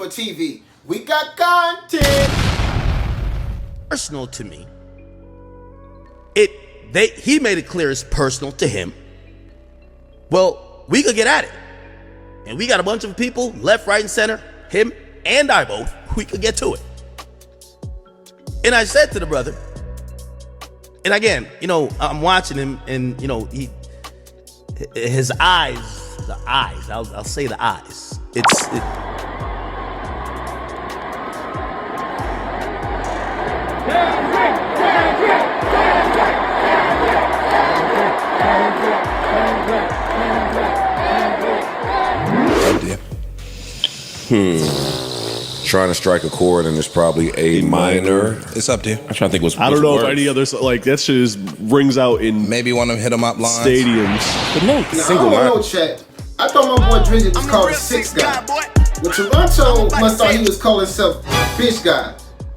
for TV. We got content. Personal to me. He made it clear it's personal to him. Well, we could get at it. And we got a bunch of people, left, right, and center, him and I both, we could get to it. And I said to the brother, and again, you know, I'm watching him and, you know, his eyes, I'll say the eyes. Trying to strike a chord, and it's probably A minor. It's up to you. I'm trying to think what's I don't know worse. if any other, like, that shit just rings out in Maybe one of them hit 'em up lines. stadiums. But no, Now, I single don't line. know, chat. I thought my boy Drizzy was called a six guy. But Toronto must thought he was calling himself bitch guy.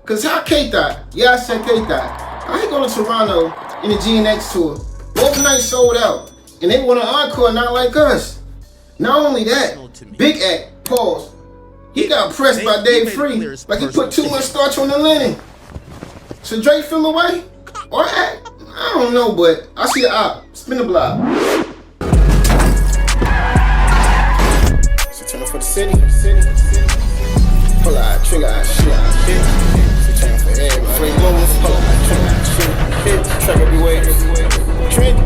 Cause how K-Dot? Yeah, I said K-Dot. I ain't going to Toronto in the GNX Tour. Both nights sold out. And they want an encore not like us. Not only that, Big Act, pause. He got pressed by Dave Free like he put too much starch on the linen. Should Drake feel away? Or act? I don't know, but I see the op. Spin the block. So turn for the city. Pull out, trigger out, shoot out, hit. So turn for everybody. Free moves, pull out, trigger out, shoot, hit. Track everywhere. Trent.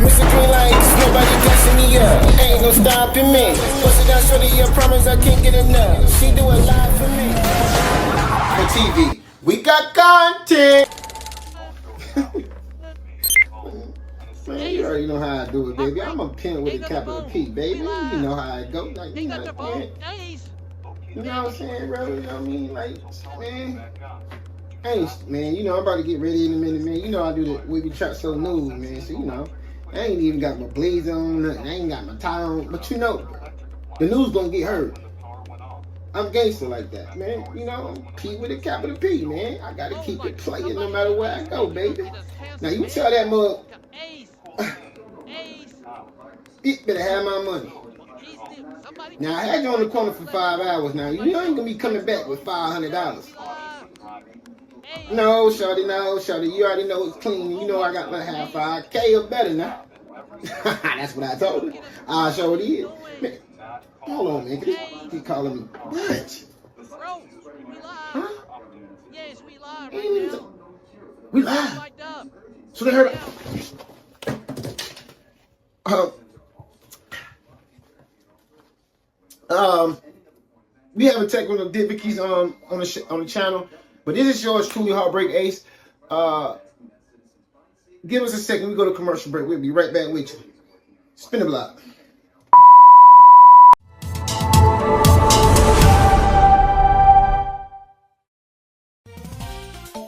Mr. Green Lights, nobody gassing me up. Ain't no stopping me. Bust it down, shorty, I promise I can't get enough. She do it live for me. For TV, we got content. Man, you already know how I do it, baby. I'm a pimp with a capital P, baby. You know how I go. Like, you know what I'm saying, bro? You know what I mean? Like, man. Hey, man, you know, I'm about to get ready in a minute, man. You know I do the Wavy Trap so nude, man. So, you know. I ain't even got my blades on, nothing. I ain't got my tie on, but you know, the news gonna get heard. I'm gangster like that, man. You know, P with a capital P, man. I gotta keep it playing no matter where I go, baby. Now you tell that mug, you better have my money. Now I had you on the corner for 5 hours. Now you ain't gonna be coming back with $500. No, shawty, you already know it's clean. You know I got my half 5K or better now. That's what I told her. I sure did. Man, hold on, man. Keep calling me. What? Huh? Yes, we live. We live. So they heard. We have a technical difficulties on the channel. But this is yours truly, HeartBreak Ace. Give us a second. We go to commercial break. We'll be right back with you. Spin the block.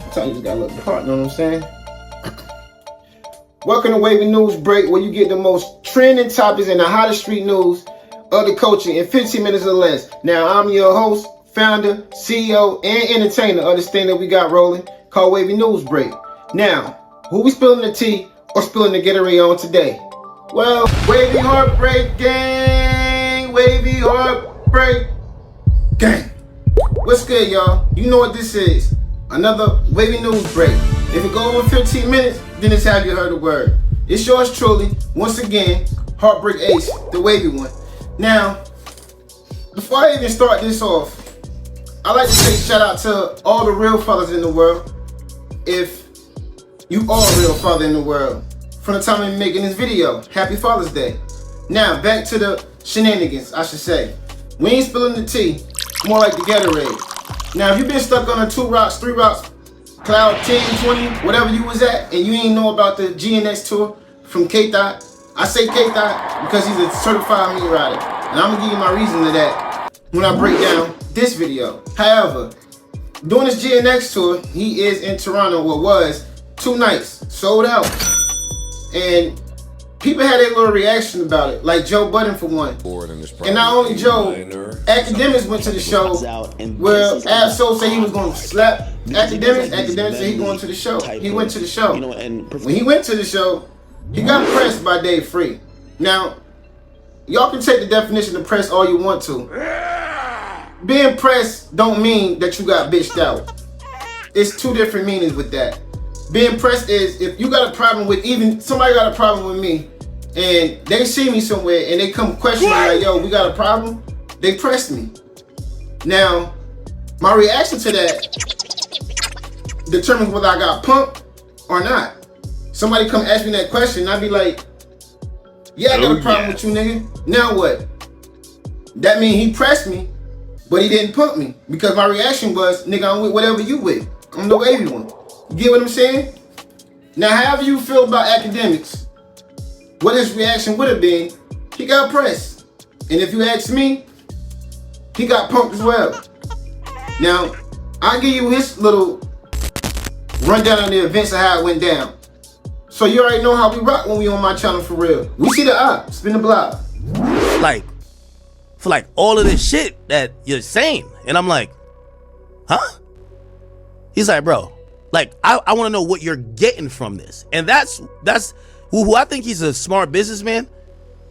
Sometimes you just gotta look the part, you know what I'm saying? Welcome to Wavy News Break, where you get the most trending topics and the hottest street news of the culture in 15 minutes or less. Now, I'm your host, founder, CEO, and entertainer of this thing that we got rolling called Wavy News Break. Now, who we spilling the tea or spilling the Gatorade on today? Well, Wavy HeartBreak Gang! Wavy HeartBreak Gang! What's good, y'all? You know what this is. Another Wavy News Break. If it go over 15 minutes, then it's have you heard the word. It's yours truly, once again, HeartBreak Ace, the Wavy one. Now, before I even start this off, I like to say shout out to all the real fathers in the world. If you are a real father in the world, from the time I'm making this video, happy Father's Day. Now, back to the shenanigans, I should say. We ain't spilling the tea, more like the Gatorade. Now, if you've been stuck on a 2 rocks, 3 rocks, cloud 10, 20, whatever you was at, and you ain't know about the GNX Tour from K-Dot, I say K-Dot because he's a certified meat rider. And I'm gonna give you my reason to that when I break down this video. However, during this GNX Tour, he is in Toronto, what was 2 nights, sold out. And people had a little reaction about it, like Joe Budden for one. And not only Joe, Akademiks went to the show where Ab-Soul said he was going to slap Akademiks. Akademiks said he going to the show. He went to the show. When he went to the show, he got pressed by Dave Free. Now, y'all can take the definition of press all you want to. being pressed don't mean that you got bitched out. It's two different meanings with that. Being pressed is if you got a problem with, even somebody got a problem with me and they see me somewhere and they come question me like, yo, we got a problem, they pressed me. Now, my reaction to that determines whether I got punked or not. Somebody come ask me that question and I'd be like, yeah, I got a problem with you, nigga. Now what? That means he pressed me, but he didn't punk me because my reaction was, nigga, I'm with whatever you with. I'm the wavy one. You get what I'm saying? Now, however you feel about Akademiks, what his reaction would have been, he got pressed. And if you ask me, he got punked as well. Now, I'll give you his little rundown on the events of how it went down. So you already know how we rock when we on my channel for real. We see the eye, spin the block. Like, for like all of this shit that you're saying. And I'm like, huh? He's like, bro, like, I want to know what you're getting from this. And that's who I think he's a smart businessman.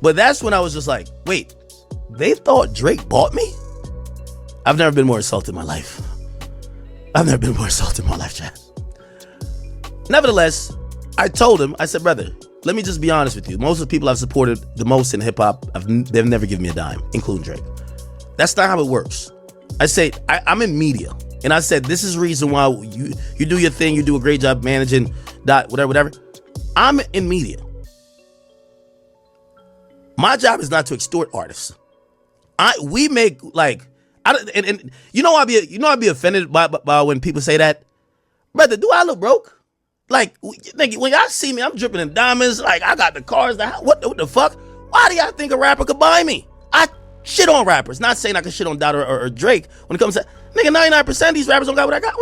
But that's when I was just like, wait, they thought Drake bought me? I've never been more insulted in my life. I've never been more insulted in my life, chat. Nevertheless, I told him, I said, brother, let me just be honest with you. Most of the people I've supported the most in hip hop, they've never given me a dime, including Drake. That's not how it works. I say, I'm in media. And I said, this is the reason why you do your thing. You do a great job managing whatever. I'm in media. My job is not to extort artists. We make like, and you know I'd be offended by when people say that. Brother, do I look broke? Like, when y'all see me, I'm dripping in diamonds. Like, I got the cars. What the fuck? Why do y'all think a rapper could buy me? I shit on rappers. Not saying I can shit on Dot or Drake. When it comes to, nigga, 99% of these rappers don't got what I got.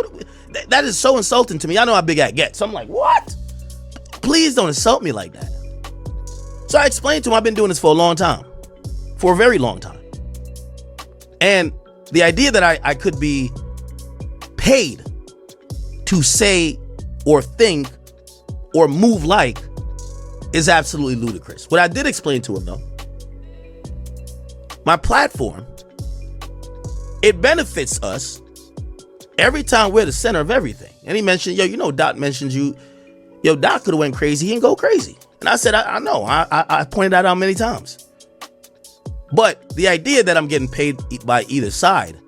That is so insulting to me. I know how big I get. So I'm like, what? Please don't insult me like that. So I explained to him I've been doing this for a long time. For a very long time. And the idea that I could be paid to say or think or move like is absolutely ludicrous. What I did explain to him though, my platform, it benefits us every time we're the center of everything. And he mentioned, yo, you know, Dot mentioned you. Yo, Dot could have went crazy. He didn't go crazy. And I said, I know. I pointed that out many times. But the idea that I'm getting paid by either side,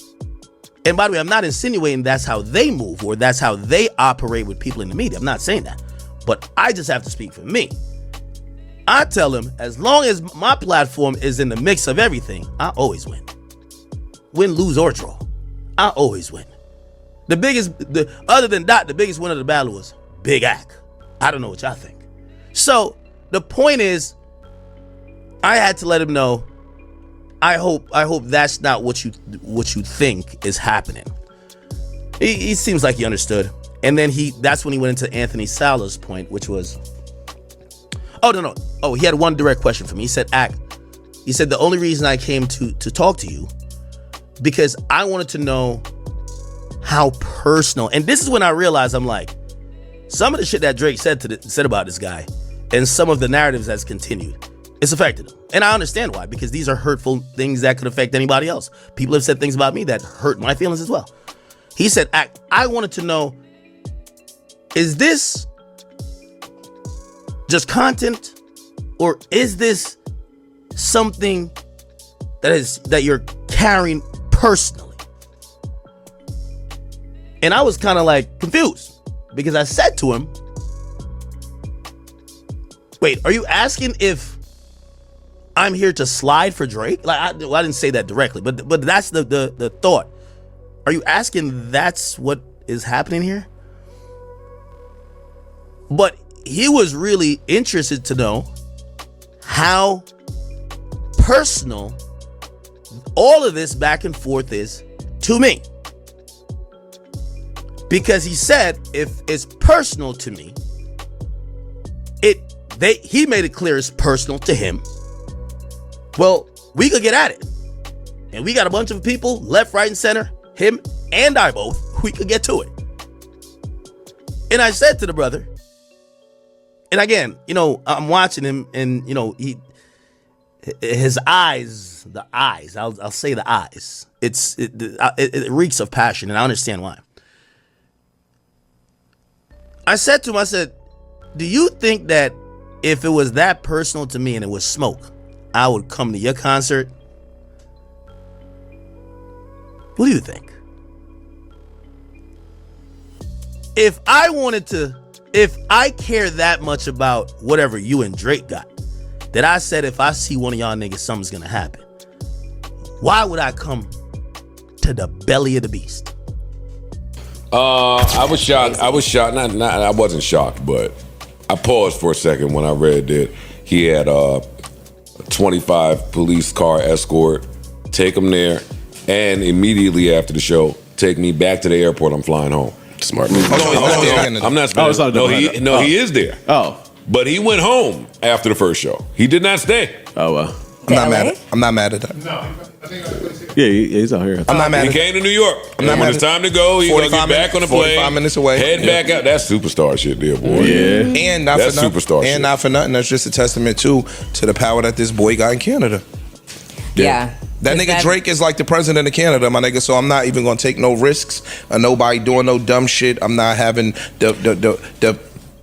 and by the way, I'm not insinuating that's how they move or that's how they operate with people in the media. I'm not saying that. But I just have to speak for me. I tell them, as long as my platform is in the mix of everything, I always win. Win, lose, or draw. I always win. Other than Dot, the biggest winner of the battle was Big Ak. I don't know what y'all think. So the point is, I had to let him know, I hope that's not what you think is happening. He seems like he understood. And then that's when he went into Anthony Sala's point, which was, he had one direct question for me. He said, Ak, he said, the only reason I came to talk to you, because I wanted to know how personal, and this is when I realized, I'm like, some of the shit that Drake said about this guy and some of the narratives that's continued, it's affected him. And I understand why, because these are hurtful things that could affect anybody else. People have said things about me that hurt my feelings as well. He said, I wanted to know, is this just content, or is this something that you're carrying personally? And I was kind of like confused, because I said to him, wait, are you asking if I'm here to slide for Drake? Like, I didn't say that directly, but that's the thought. Are you asking that's what is happening here? But he was really interested to know how personal all of this back and forth is to me. Because he said, if it's personal to me, he made it clear it's personal to him. Well, we could get at it. And we got a bunch of people, left, right, and center, him and I both, we could get to it. And I said to the brother, and again, you know, I'm watching him, and, you know, his eyes, the eyes. I'll say the eyes. It reeks of passion, and I understand why. I said to him, I said, do you think that if it was that personal to me and it was smoke, I would come to your concert? What do you think? If I care that much about whatever you and Drake got, that I said if I see one of y'all niggas, something's gonna happen, why would I come to the belly of the beast? I was shocked. I wasn't shocked, but I paused for a second when I read that he had a 25 police car escort, take him there, and immediately after the show, take me back to the airport. I'm flying home. Smart. I'm not. No, he is there. Oh, but he went home after the first show. He did not stay. oh well. I'm not mad at that. Yeah, he's out here. I'm not mad He at that. came to New York. I'm not And when mad it's at- time to go, he's gonna 45 get back on the minutes- 45 plane. minutes away. Head Yeah. back out. That's superstar shit there, boy. Yeah. And not That's for nothing. superstar shit. And not for nothing. That's just a testament too to the power that this boy got in Canada. Yeah. That nigga Drake is like the president of Canada, my nigga. So I'm not even gonna take no risks or nobody doing no dumb shit. I'm not having the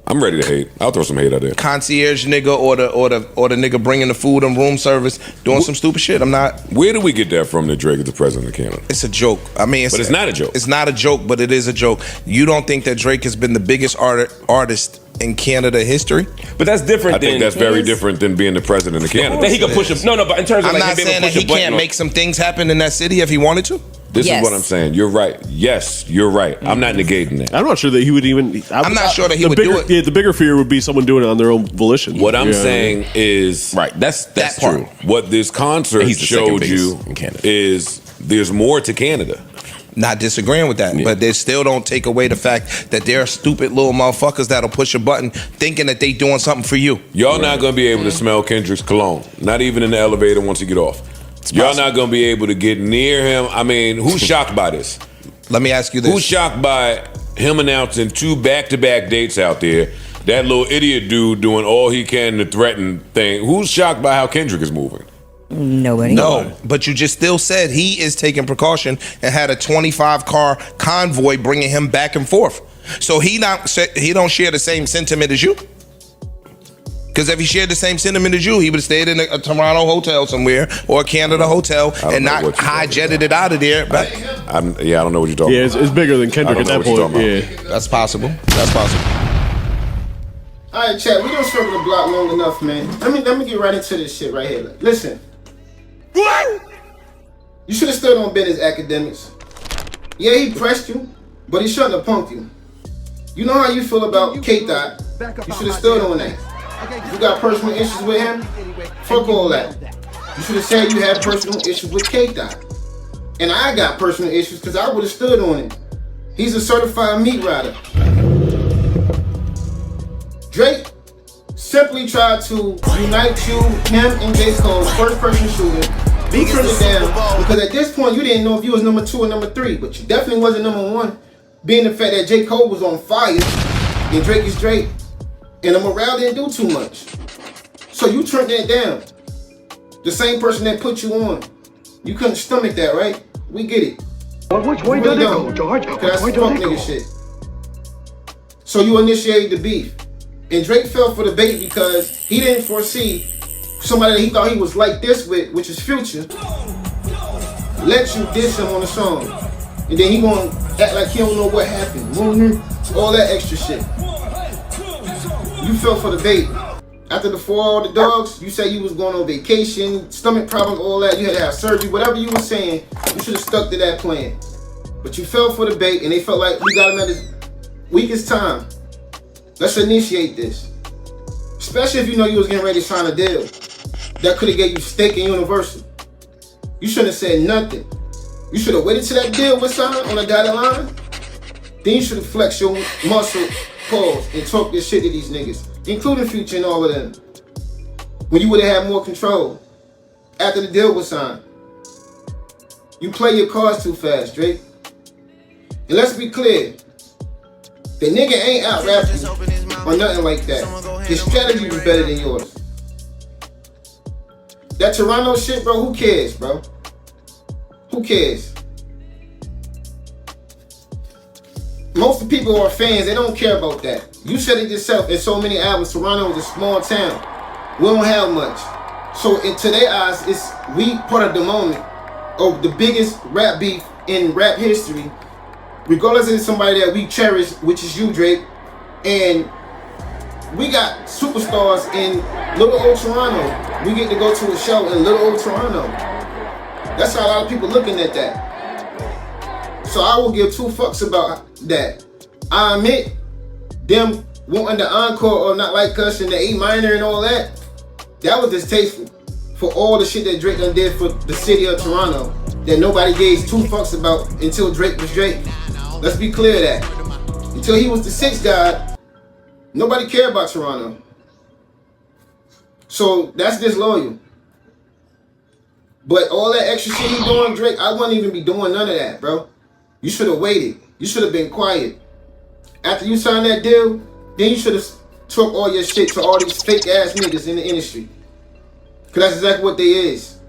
I'm ready to hate. I'll throw some hate out there. concierge nigga or the nigga bringing the food and room service doing some stupid shit. I'm not. Where do we get that from that Drake is the president of Canada? It's a joke. I mean, But it's not a joke. It's not a joke, but it is a joke. You don't think that Drake has been the biggest artist in Canada history? But that's different I think that's very different than being the president of Canada. That he could push a but in terms of I'm like not him being able saying to that push he a button can't on- make some things happen in that city if he wanted to. This Yes. is what I'm saying. You're right. Yes, you're right. I'm not negating that. I'm not sure that he would even. I'm not sure that he the would bigger, do it. Yeah, the bigger fear would be someone doing it on their own volition. What I'm Yeah. saying is, Right, that's That part. true. what this concert And he's the second showed biggest you in Canada. is there's more to Canada. Not disagreeing with that, but they still don't take away the fact that there are stupid little motherfuckers that'll push a button thinking that they doing something for you. Y'all not gonna be able to smell Kendrick's cologne. Not even in the elevator once you get off. Y'all not gonna be able to get near him. I mean, who's shocked by this? Let me ask you this. Who's shocked by him announcing 2 back-to-back dates out there? That little idiot dude doing all he can to threaten thing. Who's shocked by how Kendrick is moving? Nobody. No, but you just still said he is taking precaution and had a 25 car convoy bringing him back and forth. So he don't share the same sentiment as you. Because if he shared the same sentiment as you, he would have stayed in a Toronto hotel somewhere or a Canada hotel and know not what you're talking high-jetted it out of there. But I don't know what you're talking Yeah, about. it's bigger than Kendrick I at don't that know what point. you're Yeah. talking that's possible. That's possible. All right, chat. We don't circle the block long enough, man. Let me get right into this shit right here. Listen. You should have stood on business, academics. Yeah, he pressed you, but he shouldn't have punked you. You know how you feel about K-Dot. You should have stood on that. You got personal issues with him? Fuck all that. You should have said you had personal issues with K-Dot. And I got personal issues because I would have stood on him. He's a certified meat rider. Drake simply tried to unite you, him, and J. Cole, first person shooter. You turned it down because at this point you didn't know if you was number 2 or number 3, but you definitely wasn't number 1. Being the fact that J. Cole was on fire and Drake is Drake, and the morale didn't do too much. So you turned that down. The same person that put you on. You couldn't stomach that, right? We get it. Well, which way did it go, George? That's Which way fuck did it nigga go? shit. So you initiated the beef. And Drake fell for the bait because he didn't foresee somebody that he thought he was like this with, which is Future, let you diss him on the song. And then he gonna act like he don't know what happened. All that extra shit. You fell for the bait. After the For All the Dogs, you said you was going on vacation, stomach problems, all that. You had to have surgery. Whatever you were saying, you should have stuck to that plan. But you fell for the bait, and they felt like we got him at his weakest time. Let's initiate this. Especially if you know you was getting ready to sign a deal that could have gave you stake in Universal. You shouldn't have said nothing. You should have waited till that deal was signed on the dotted line. Then you should have flexed your muscle, pause, and talk this shit to these niggas, including Future and all of them. When you would have had more control after the deal was signed. You play your cards too fast, Drake. And let's be clear. The nigga ain't out rapping or nothing like that. His strategy was better than yours. That Toronto shit, bro, who cares, bro? Who cares? Most of the people who are fans, they don't care about that. You said it yourself in so many albums, Toronto is a small town. We don't have much. So to their eyes, we part of the moment of the biggest rap beef in rap history, regardless of somebody that we cherish, which is you, Drake. And we got superstars in little old Toronto. We get to go to a show in little old Toronto. That's how a lot of people looking at that. So I will give two fucks about that. I admit them wanting the encore or not like us and the A minor and all that. That was distasteful for all the shit that Drake done did for the city of Toronto that nobody gave two fucks about until Drake was Drake. Let's be clear of that. Until he was the sixth guy, nobody cared about Toronto. So that's disloyal. But all that extra shit he doing, Drake, I wouldn't even be doing none of that, bro. You should have waited. You should have been quiet. After you signed that deal, then you should have took all your shit to all these fake ass niggas in the industry. Cause that's exactly what they is.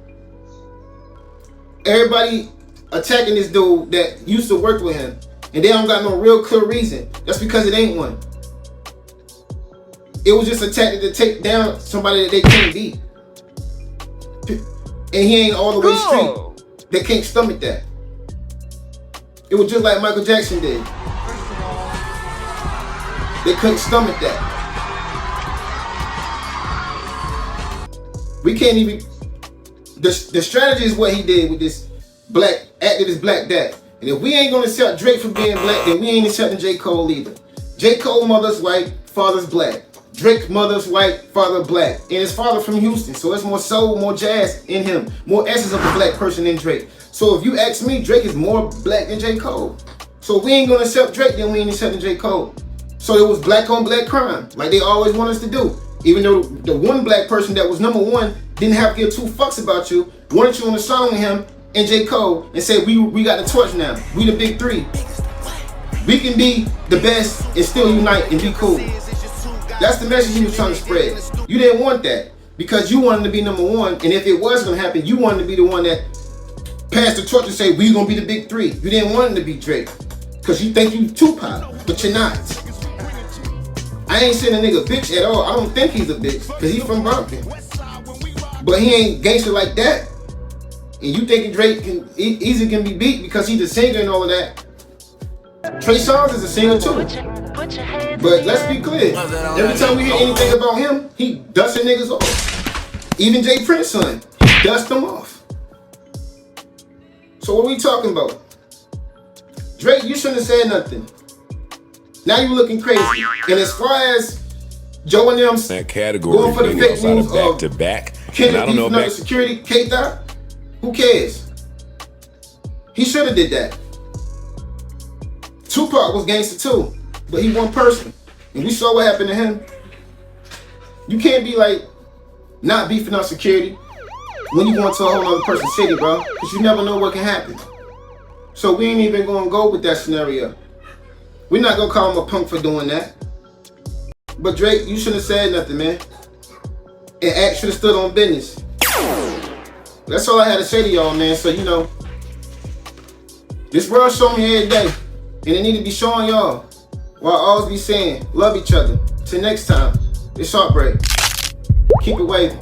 Everybody attacking this dude that used to work with him, and they don't got no real clear reason. That's because it ain't one. It was just a tactic to take down somebody that they can't beat. And he ain't all the way street. They can't stomach that. It was just like Michael Jackson did. They couldn't stomach that. We can't even. The strategy is what he did with this black activist black dad. And if we ain't gonna accept Drake for being black, then we ain't accepting J. Cole either. J. Cole mother's white, father's black. Drake mother's white, father black. And his father from Houston, so there's more soul, more jazz in him, more essence of a black person than Drake. So if you ask me, Drake is more black than J. Cole. So if we ain't gonna accept Drake, then we ain't accepting J. Cole. So it was black on black crime, like they always want us to do. Even though the one black person that was #1 didn't have to give two fucks about you, wanted you on the song with him and J. Cole and said, we got the torch now. We the big three. We can be the best and still unite and be cool. That's the message he was trying to spread. You didn't want that because you wanted to be #1, and if it was gonna happen, you wanted to be the one that passed the torch and say, we gonna be the big three. You didn't want him to be Drake because you think you Tupac, but you're not. I ain't saying a nigga bitch at all. I don't think he's a bitch because he's from Brompton. But he ain't gangster like that. And you thinking Drake can easily can be beat because he's a singer and all of that. Trey Songz is a singer too. But let's be clear. Every time we hear anything about him, he dusting niggas off. Even Jay Prince's son, he dust them off. So what are we talking about? Drake, you shouldn't have said nothing. Now you looking crazy. And as far as Joe and them that category going for the fake news back to back, Kendrick I don't know beefing up the security, K-Dot, who cares? He should have did that. Tupac was gangster too, but he one person. And we saw what happened to him. You can't be like not beefing up security when you go into a whole other person's city, bro. Because you never know what can happen. So we ain't even gonna go with that scenario. We're not gonna call him a punk for doing that. But Drake, you shouldn't have said nothing, man. And Act should have stood on business. That's all I had to say to y'all, man. So, you know, this world showing me every day. And it need to be showing y'all. While I always be saying, love each other. Till next time, it's HeartBreak. Keep it wavy.